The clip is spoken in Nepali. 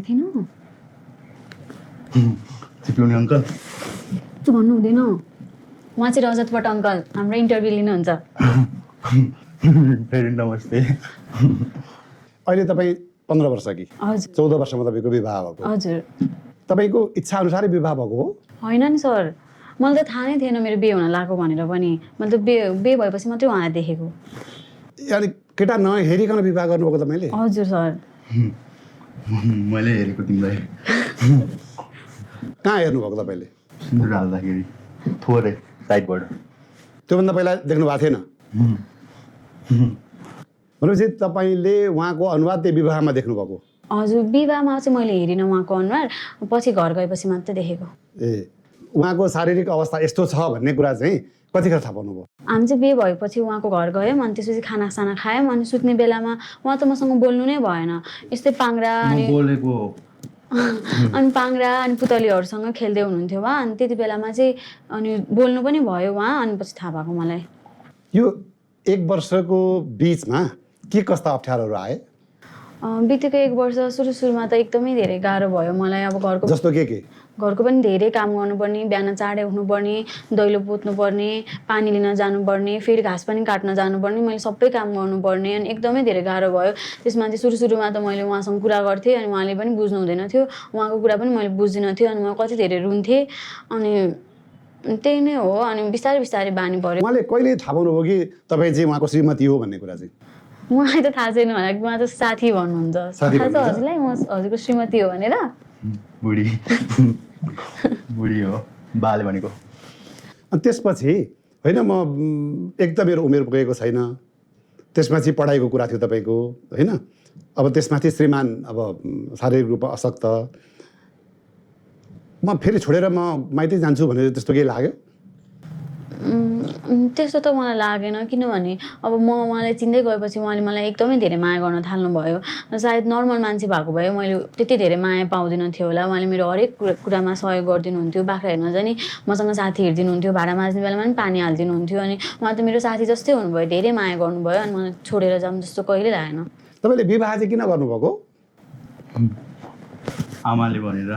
थिएन चिप्लोनी अङ्कल त्यो भन्नु हुँदैन उहाँ चाहिँ रजतबाट अङ्कल हाम्रो इन्टरभ्यू लिनुहुन्छ फेरि नमस्ते अहिले तपाईँ 15 वर्ष कि हजुर 14 वर्षमा तपाईँको विवाह भएको हजुर तपाईँको इच्छा अनुसारै विवाह भएको हो होइन नि सर मलाई त थाहा नै थिएन मेरो बिहे हुन लागेको भनेर पनि मैले त बिहे भएपछि मात्रै उहाँलाई देखेको अनि केटा नहेरिकन विवाह गर्नुभएको तपाईँले हजुर सर मैले हेरेको तिमीलाई कहाँ हेर्नुभएको तपाईँले सिन्दुर हाल्दाखेरि थोरै साइडबाट त्योभन्दा पहिला देख्नु भएको थिएन भनेपछि तपाईँले उहाँको अनुवाद त्यो विवाहमा देख्नुभएको हजुर विवाहमा चाहिँ मैले हेरिनँ उहाँको अनुहार पछि घर गएपछि मात्रै देखेको ए उहाँको शारीरिक अवस्था यस्तो छ भन्ने कुरा चाहिँ कतिखेर थाहा पाउनुभयो हामी चाहिँ बिहे भएपछि उहाँको घर गयौँ अनि त्यसपछि खानासाना खायौँ अनि सुत्ने बेलामा उहाँ त मसँग बोल्नु नै भएन यस्तै पाङ्रा अनि बोलेको अनि पाङ्रा अनि पुतलीहरूसँग खेल्दै हुनुहुन्थ्यो उहाँ अनि त्यति बेलामा चाहिँ अनि बोल्नु पनि भयो उहाँ अनि पछि थाहा भएको मलाई यो 1 वर्षको बिचमा के कस्ता अप्ठ्यारोहरू आए बितेको 1 वर्ष सुरुमा त एकदमै धेरै गाह्रो भयो मलाई अब जस्तो के घरको पनि धेरै काम गर्नुपर्ने बिहान चाँडै उठ्नुपर्ने दैलो पोत्नुपर्ने पानी लिन जानुपर्ने फेरि घाँस पनि काट्न जानुपर्ने मैले सबै काम गर्नुपर्ने अनि एकदमै धेरै गाह्रो भयो त्यसमा चाहिँ सुरुमा त मैले उहाँसँग कुरा गर्थेँ अनि उहाँले पनि बुझ्नु हुँदैन थियो उहाँको कुरा पनि मैले बुझ्दिनँ थियो अनि म कति धेरै रुन्थेँ अनि त्यही नै हो अनि बिस्तारै बिस्तारै बानी पर्यो उहाँले कहिले थाहा पाउनुभयो कि तपाईँ चाहिँ उहाँको श्रीमती हो भन्ने कुरा चाहिँ उहाँलाई त थाहा छैन होला उहाँ त साथी भन्नुहुन्छ थाहा छ हजुरलाई म हजुरको श्रीमती हो भनेर बुढी बुढी हो बाले भनेको अनि त्यसपछि होइन म एक त मेरो उमेर पुगेको छैन त्यसमाथि पढाइको कुरा थियो तपाईँको होइन अब त्यसमाथि श्रीमान अब शारीरिक रूपमा अशक्त म फेरि छोडेर म माइती जान्छु भनेर त्यस्तो केही लाग्यो त्यस्तो त मलाई लागेन किनभने अब म उहाँलाई चिन्दै गएपछि उहाँले मलाई एकदमै धेरै माया गर्न थाल्नुभयो सायद नर्मल मान्छे भएको भए मैले त्यति धेरै माया पाउँदिनँ थियो होला उहाँले मेरो हरेक कुरामा सहयोग गरिदिनुहुन्थ्यो बाख्रा हेर्न जाने मसँग साथी हेरिदिनुहुन्थ्यो भाँडा माझ्ने बेलामा पनि पानी हालिदिनुहुन्थ्यो अनि उहाँ त मेरो साथी जस्तै हुनुभयो धेरै माया गर्नुभयो अनि मलाई छोडेर जाऊँ जस्तो कहिले लागेन तपाईँले विवाह चाहिँ किन गर्नुभएको आमाले भनेर